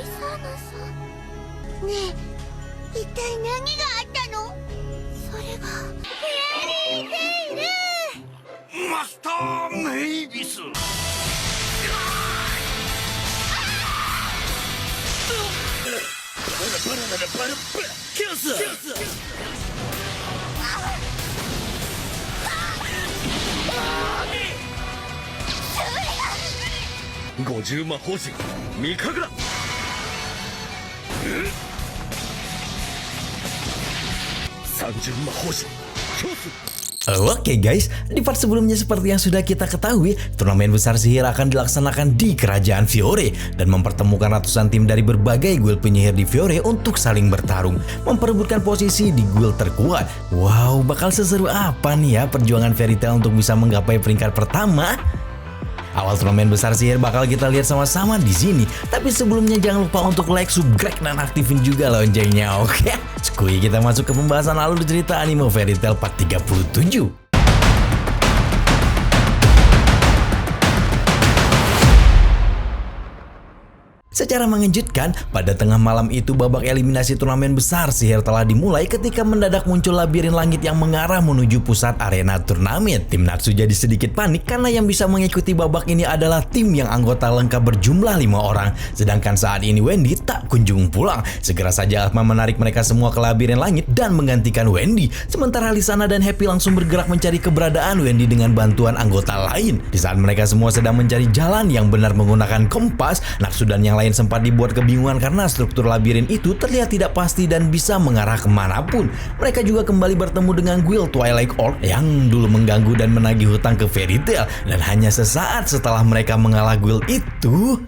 リサーナさん。ねえ、一体何があったの？それがフェアリーテイル。マスターメイビス。キュス。50魔法陣三神楽。30魔法陣キョス。Oke guys, di part sebelumnya seperti yang sudah kita ketahui, turnamen besar sihir akan dilaksanakan di Kerajaan Fiore dan mempertemukan ratusan tim dari berbagai guild penyihir di Fiore untuk saling bertarung, memperebutkan posisi di guild terkuat. Wow, bakal seseru apa nih ya perjuangan Fairy Tail untuk bisa menggapai peringkat pertama? Awal turnamen besar sihir bakal kita lihat sama-sama di sini. Tapi sebelumnya jangan lupa untuk like, subscribe, dan aktifin juga loncengnya, oke? Skuy, kita masuk ke pembahasan alur cerita anime Fairy Tail part 37. Secara mengejutkan, pada tengah malam itu babak eliminasi turnamen besar sihir telah dimulai ketika mendadak muncul labirin langit yang mengarah menuju pusat arena turnamen. Tim Natsu jadi sedikit panik karena yang bisa mengikuti babak ini adalah tim yang anggota lengkap berjumlah 5 orang. Sedangkan saat ini Wendy tak kunjung pulang. Segera saja Asma menarik mereka semua ke labirin langit dan menggantikan Wendy. Sementara Lisana dan Happy langsung bergerak mencari keberadaan Wendy dengan bantuan anggota lain. Di saat mereka semua sedang mencari jalan yang benar menggunakan kompas, Natsu dan yang lain sempat dibuat kebingungan karena struktur labirin itu terlihat tidak pasti dan bisa mengarah kemanapun. Mereka juga kembali bertemu dengan guild Twilight Orc yang dulu mengganggu dan menagih hutang ke Fairy Tail. Dan hanya sesaat setelah mereka mengalah guild itu,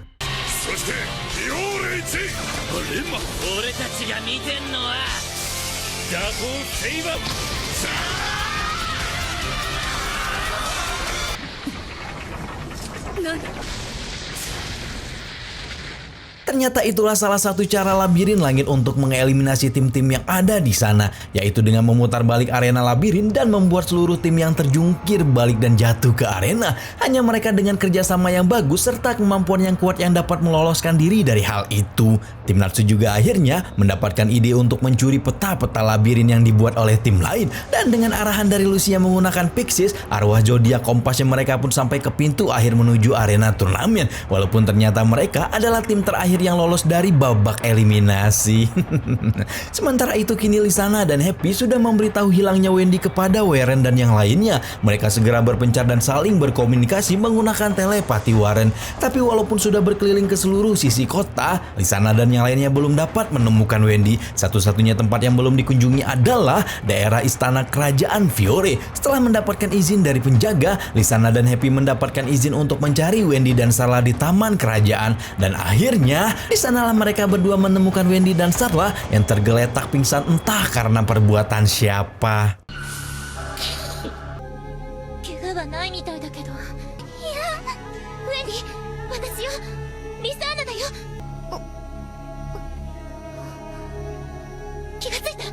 ternyata itulah salah satu cara labirin langit untuk mengeliminasi tim-tim yang ada di sana, yaitu dengan memutar balik arena labirin dan membuat seluruh tim yang terjungkir balik dan jatuh ke arena. Hanya mereka dengan kerjasama yang bagus serta kemampuan yang kuat yang dapat meloloskan diri dari hal itu. Tim Natsu juga akhirnya mendapatkan ide untuk mencuri peta-peta labirin yang dibuat oleh tim lain, dan dengan arahan dari Lucia menggunakan Pixies, arwah zodiak kompasnya mereka pun sampai ke pintu akhir menuju arena turnamen. Walaupun ternyata mereka adalah tim terakhir yang lolos dari babak eliminasi. Sementara itu kini Lisana dan Happy sudah memberitahu hilangnya Wendy kepada Warren dan yang lainnya. Mereka segera berpencar dan saling berkomunikasi menggunakan telepati Warren. Tapi walaupun sudah berkeliling ke seluruh sisi kota, Lisana dan yang lainnya belum dapat menemukan Wendy. Satu-satunya tempat yang belum dikunjungi adalah daerah istana kerajaan Fiore. Setelah mendapatkan izin dari penjaga, Lisana dan Happy mendapatkan izin untuk mencari Wendy dan Sarla di taman kerajaan. Dan akhirnya di sanalah mereka berdua menemukan Wendy dan Sarla yang tergeletak pingsan entah karena perbuatan siapa. 怪我はないみたいだけど。いや、ウェンディ、私よ、リサーナだよ。気がついた。私、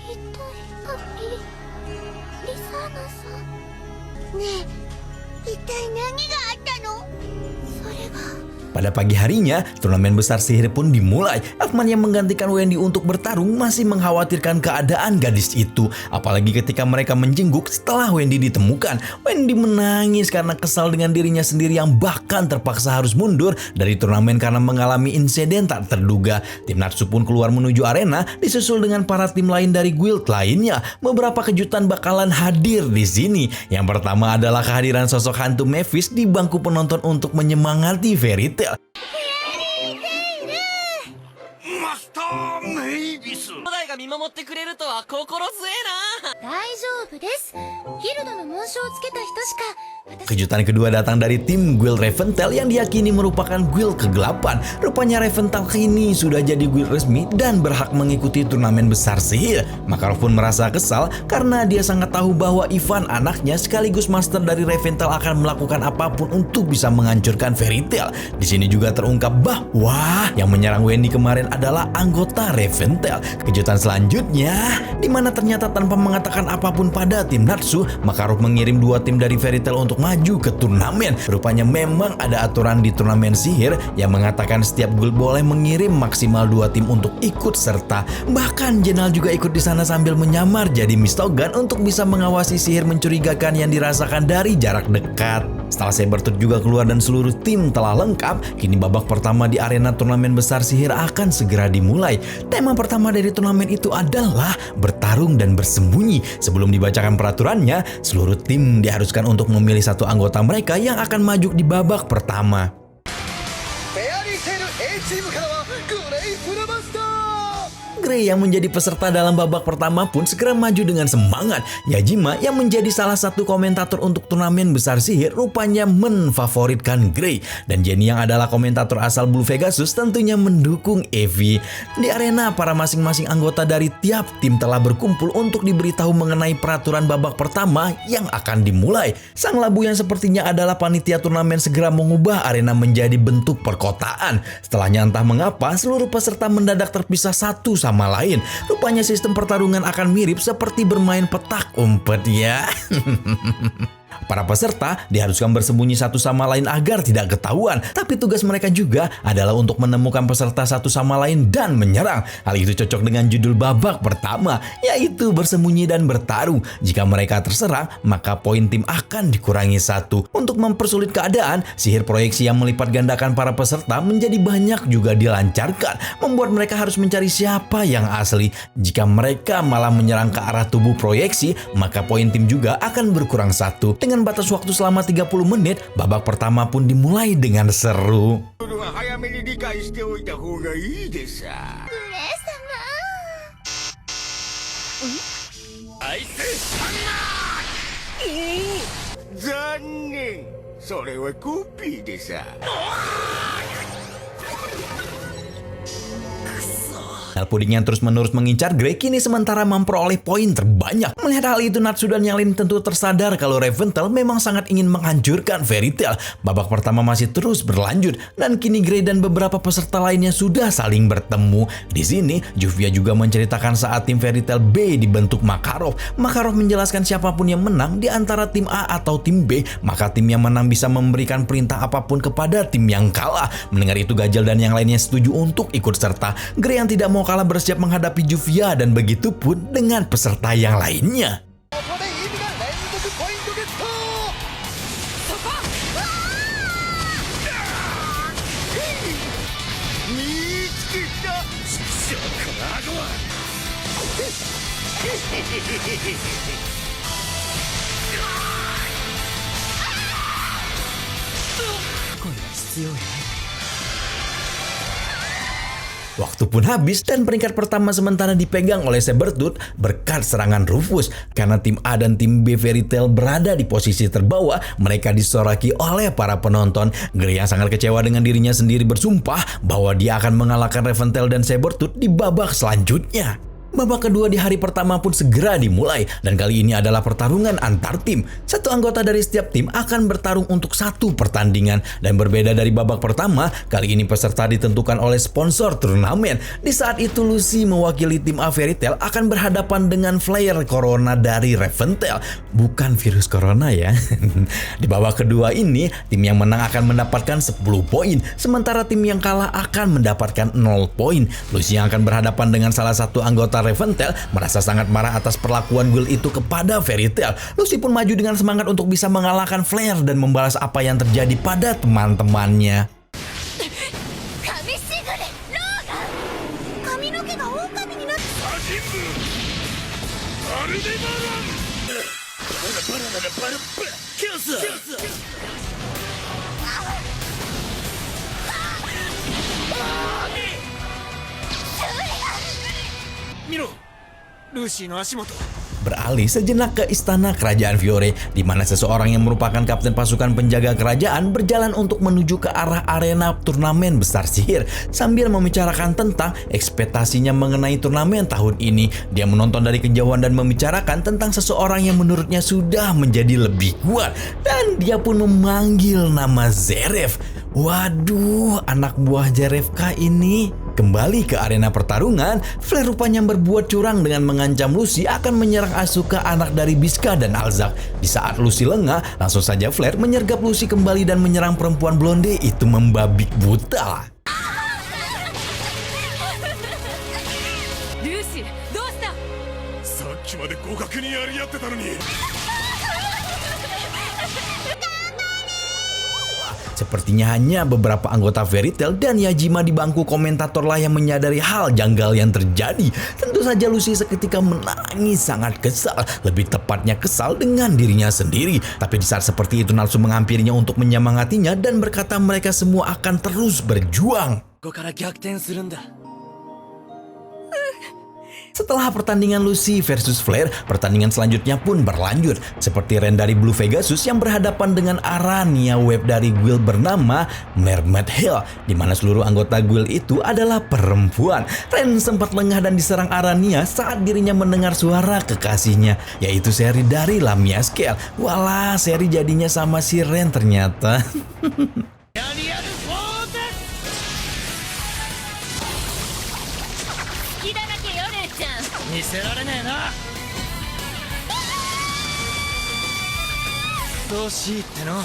一体ハッピー、リサーナさん。ねえ、一体何があったの？それが。 Pada pagi harinya, turnamen besar sihir pun dimulai. Elfman yang menggantikan Wendy untuk bertarung masih mengkhawatirkan keadaan gadis itu. Apalagi ketika mereka menjenguk setelah Wendy ditemukan. Wendy menangis karena kesal dengan dirinya sendiri yang bahkan terpaksa harus mundur dari turnamen karena mengalami insiden tak terduga. Tim Natsu pun keluar menuju arena, disusul dengan para tim lain dari guild lainnya. Beberapa kejutan bakalan hadir di sini. Yang pertama adalah kehadiran sosok hantu Mavis di bangku penonton untuk menyemangati Fairy Tail. マスターメイビス。兄弟が見守ってくれるとは心強えな。大丈夫です。ギルドの紋章をつけた人しか。 Kejutan kedua datang dari tim guild Reventell yang diyakini merupakan guild kegelapan. Rupanya Reventell kini sudah jadi guild resmi dan berhak mengikuti turnamen besar sihir. Makarov pun merasa kesal karena dia sangat tahu bahwa Ivan, anaknya sekaligus master dari Reventell, akan melakukan apapun untuk bisa menghancurkan Fairy Tail. Di sini juga terungkap bahwa yang menyerang Wendy kemarin adalah anggota Reventell. Kejutan selanjutnya, di mana ternyata tanpa mengatakan apapun pada tim Natsu, Makarov mengirim 2 tim dari Fairy Tail untuk maju ke turnamen. Rupanya memang ada aturan di turnamen sihir yang mengatakan setiap guild boleh mengirim maksimal 2 tim untuk ikut serta. Bahkan Jenal juga ikut di sana sambil menyamar jadi Mistogan untuk bisa mengawasi sihir mencurigakan yang dirasakan dari jarak dekat. Setelah Sabertooth juga keluar dan seluruh tim telah lengkap, kini babak pertama di arena turnamen besar sihir akan segera dimulai. Tema pertama dari turnamen itu adalah bertarung dan bersembunyi. Sebelum dibacakan peraturannya, seluruh tim diharuskan untuk memilih satu anggota mereka yang akan maju di babak pertama. Gray yang menjadi peserta dalam babak pertama pun segera maju dengan semangat. Yajima yang menjadi salah satu komentator untuk turnamen besar sihir rupanya menfavoritkan Gray. Dan Jenny yang adalah komentator asal Blue Pegasus tentunya mendukung Eevee. Di arena, para masing-masing anggota dari tiap tim telah berkumpul untuk diberitahu mengenai peraturan babak pertama yang akan dimulai. Sang labu yang sepertinya adalah panitia turnamen segera mengubah arena menjadi bentuk perkotaan. Setelahnya entah mengapa seluruh peserta mendadak terpisah satu sama lain. Rupanya sistem pertarungan akan mirip seperti bermain petak umpet ya. Para peserta diharuskan bersembunyi satu sama lain agar tidak ketahuan. Tapi tugas mereka juga adalah untuk menemukan peserta satu sama lain dan menyerang. Hal itu cocok dengan judul babak pertama, yaitu bersembunyi dan bertarung. Jika mereka terserang, maka poin tim akan dikurangi 1. Untuk mempersulit keadaan, sihir proyeksi yang melipat gandakan para peserta menjadi banyak juga dilancarkan, membuat mereka harus mencari siapa yang asli. Jika mereka malah menyerang ke arah tubuh proyeksi, maka poin tim juga akan berkurang 1. Dengan batas waktu selama 30 menit, babak pertama pun dimulai dengan seru. Hal puding yang terus-menerus mengincar Gray kini sementara memperoleh poin terbanyak. Melihat hal itu, Natsu dan yang lain tentu tersadar kalau Reventhle memang sangat ingin menghancurkan Fairy Tail. Babak pertama masih terus berlanjut dan kini Gray dan beberapa peserta lainnya sudah saling bertemu. Di sini, Juvia juga menceritakan saat tim Fairy Tail B dibentuk Makarov. Makarov menjelaskan siapapun yang menang di antara tim A atau tim B, maka tim yang menang bisa memberikan perintah apapun kepada tim yang kalah. Mendengar itu, Gajel dan yang lainnya setuju untuk ikut serta. Gray yang tidak mau kalah bersiap menghadapi Juvia dan begitu pun dengan peserta yang lainnya. Waktu pun habis dan peringkat pertama sementara dipegang oleh Sabertooth berkat serangan Rufus. Karena tim A dan tim B Fairy Tail berada di posisi terbawah, mereka disoraki oleh para penonton. Gray yang sangat kecewa dengan dirinya sendiri bersumpah bahwa dia akan mengalahkan Reventhle dan Sabertooth di babak selanjutnya. Babak kedua di hari pertama pun segera dimulai dan kali ini adalah pertarungan antar tim. Satu anggota dari setiap tim akan bertarung untuk satu pertandingan dan berbeda dari babak pertama, kali ini peserta ditentukan oleh sponsor turnamen. Di saat itu Lucy mewakili tim A Fairy Tail akan berhadapan dengan Flare Corona dari Reventhle, bukan virus corona ya. Di babak kedua ini, tim yang menang akan mendapatkan 10 poin, sementara tim yang kalah akan mendapatkan 0 poin. Lucy yang akan berhadapan dengan salah satu anggota Reventhle merasa sangat marah atas perlakuan guild itu kepada Fairy Tail. Lucy pun maju dengan semangat untuk bisa mengalahkan Flare dan membalas apa yang terjadi pada teman-temannya. Beralih sejenak ke istana kerajaan Fiore, di mana seseorang yang merupakan kapten pasukan penjaga kerajaan berjalan untuk menuju ke arah arena turnamen besar sihir. Sambil membicarakan tentang ekspektasinya mengenai turnamen tahun ini, dia menonton dari kejauhan dan membicarakan tentang seseorang yang menurutnya sudah menjadi lebih kuat. Dan dia pun memanggil nama Zeref. Waduh, anak buah Jarevka ini. Kembali ke arena pertarungan, Flare rupanya berbuat curang dengan mengancam Lucy akan menyerang Asuka, anak dari Biska dan Alzak. Di saat Lucy lengah, langsung saja Flare menyergap Lucy kembali dan menyerang perempuan blonde itu membabik buta. ルーシーどうした？さっきまで互角にやり合ってたのに。 Sepertinya hanya beberapa anggota Fairy Tail dan Yajima di bangku komentator lah yang menyadari hal janggal yang terjadi. Tentu saja Lucy seketika menangis sangat kesal, lebih tepatnya kesal dengan dirinya sendiri. Tapi di saat seperti itu Natsu menghampirinya untuk menyemangatinya dan berkata mereka semua akan terus berjuang. ここから逆転するんだ。 Setelah pertandingan Lucy versus Flare, pertandingan selanjutnya pun berlanjut. Seperti Ren dari Blue Pegasus yang berhadapan dengan Arania Web dari guild bernama Mermaid Hill, di mana seluruh anggota guild itu adalah perempuan. Ren sempat lengah dan diserang Arania saat dirinya mendengar suara kekasihnya, yaitu Seri dari Lamia Scale. Walah, Seri jadinya sama si Ren ternyata. 見せられねえな。どうしいっての。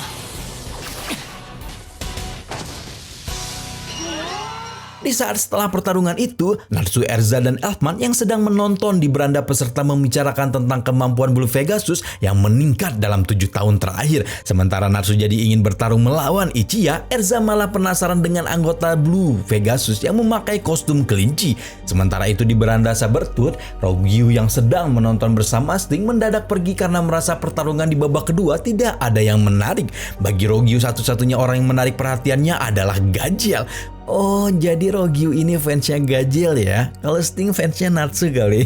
Di saat setelah pertarungan itu, Natsu, Erza, dan Elfman yang sedang menonton di beranda peserta membicarakan tentang kemampuan Blue Pegasus yang meningkat dalam 7 tahun terakhir. Sementara Natsu jadi ingin bertarung melawan Ichiya, Erza malah penasaran dengan anggota Blue Pegasus yang memakai kostum kelinci. Sementara itu di beranda Sabertooth, Rogyu yang sedang menonton bersama Sting mendadak pergi karena merasa pertarungan di babak kedua tidak ada yang menarik. Bagi Rogyu, satu-satunya orang yang menarik perhatiannya adalah Gajel. Oh, jadi Rogyu ini fansnya Gajel ya? Kalau Sting fansnya Natsu kali.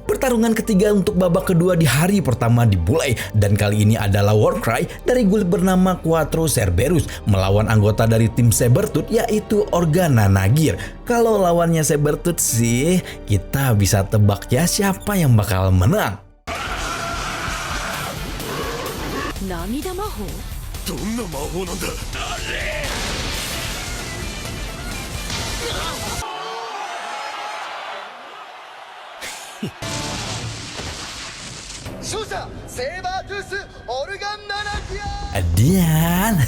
Pertarungan ketiga untuk babak kedua di hari pertama dimulai. Dan kali ini adalah Warcry dari guild bernama Quattro Cerberus melawan anggota dari tim Sabertooth yaitu Organa Nagir. Kalau lawannya Sabertooth sih, kita bisa tebak ya siapa yang bakal menang. 涙魔法？どんな魔法なんだ。 Dan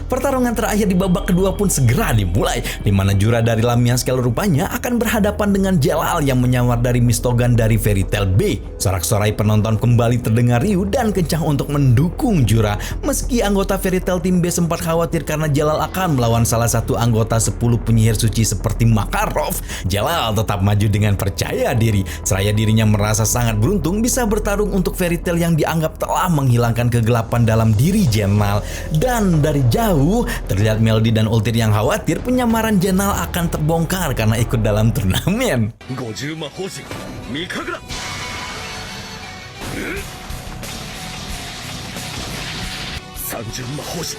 pertarungan terakhir di babak kedua pun segera dimulai, di mana Jura dari Lamia Scale rupanya akan berhadapan dengan Jalal yang menyamar dari Mistogan dari Fairy Tail B. Sorak-sorai penonton kembali terdengar riuh dan kencang untuk mendukung Jura. Meski anggota Fairy Tail tim B sempat khawatir karena Jalal akan melawan salah satu anggota 10 penyihir suci seperti Makarov, Jalal tetap maju dengan percaya diri. Seraya dirinya merasa sangat beruntung bisa bertarung untuk Fairy Tail yang dianggap telah menghilangkan kegelapan dalam diri Jenal. Dan dari jauh terlihat Melody dan Ultir yang khawatir penyamaran Jenal akan terbongkar karena ikut dalam turnamen. 50魔法陣三神楽。30魔法陣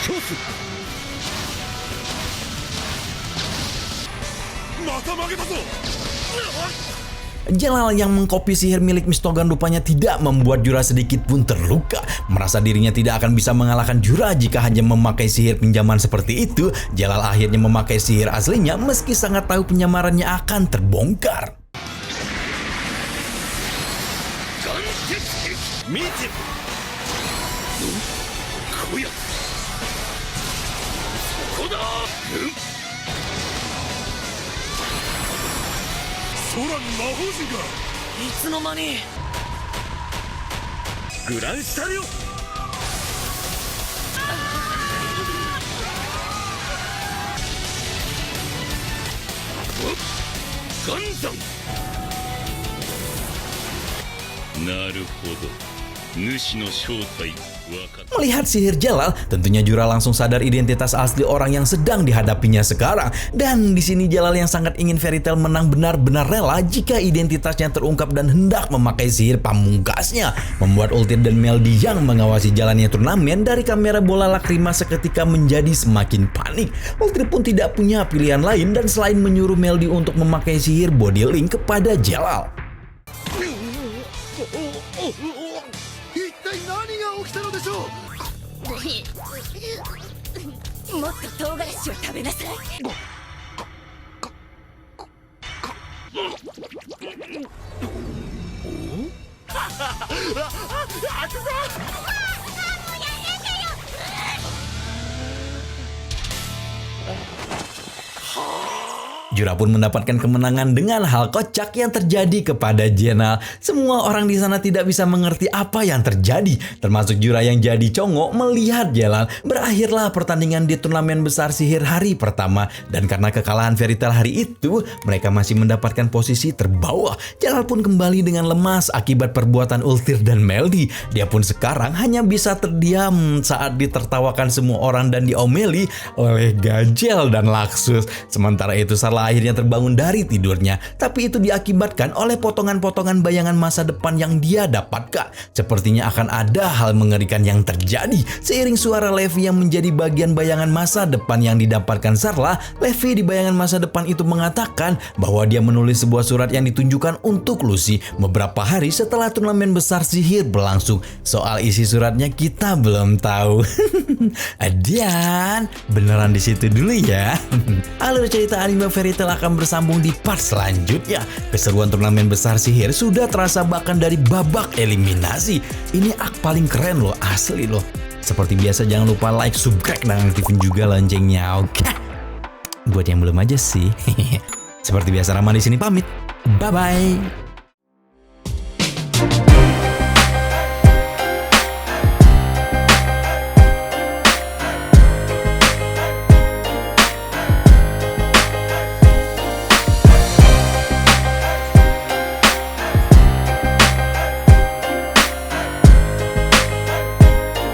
教祖。また負けたぞ。 Jalal yang mengkopi sihir milik Mistogan rupanya tidak membuat Jura sedikit pun terluka. Merasa dirinya tidak akan bisa mengalahkan Jura jika hanya memakai sihir pinjaman seperti itu, Jalal akhirnya memakai sihir aslinya meski sangat tahu penyamarannya akan terbongkar. Jalal いつの間に。グランシタリオ。ガンザン。なるほど。主の正体。 Melihat sihir Jalal, tentunya Jura langsung sadar identitas asli orang yang sedang dihadapinya sekarang. Dan di sini Jalal yang sangat ingin Fairy Tail menang benar-benar rela jika identitasnya terungkap dan hendak memakai sihir pamungkasnya, membuat Ultir dan Melody yang mengawasi jalannya turnamen dari kamera bola lakrima seketika menjadi semakin panik. Ultir pun tidak punya pilihan lain dan selain menyuruh Melody untuk memakai sihir body link kepada Jalal. もっと唐辛子を食べなさい。Jura pun mendapatkan kemenangan dengan hal kocak yang terjadi kepada Jenal. Semua orang di sana tidak bisa mengerti apa yang terjadi, termasuk Jura yang jadi congok melihat Jelal. Berakhirlah pertandingan di turnamen besar sihir hari pertama, dan karena kekalahan Fairy Tail hari itu, mereka masih mendapatkan posisi terbawah. Jelal pun kembali dengan lemas akibat perbuatan Ultir dan Meldy. Dia pun sekarang hanya bisa terdiam saat ditertawakan semua orang dan diomeli oleh Gajel dan Laksus. Sementara itu Sarla akhirnya terbangun dari tidurnya, tapi itu diakibatkan oleh potongan-potongan bayangan masa depan yang dia dapatkan. Sepertinya akan ada hal mengerikan yang terjadi. Seiring suara Levi yang menjadi bagian bayangan masa depan yang didapatkan Sarla, Levi di bayangan masa depan itu mengatakan bahwa dia menulis sebuah surat yang ditunjukkan untuk Lucy beberapa hari setelah turnamen besar sihir berlangsung. Soal isi suratnya kita belum tahu. Adian, beneran di situ dulu ya. Alur cerita anime Fairy Tail akan bersambung di part selanjutnya. Keseruan turnamen besar sihir sudah terasa bahkan dari babak eliminasi. Ini arc paling keren loh, asli loh. Seperti biasa jangan lupa like, subscribe, dan aktifin juga loncengnya, oke? Buat yang belum aja sih. Seperti biasa Rama di sini pamit. Bye bye.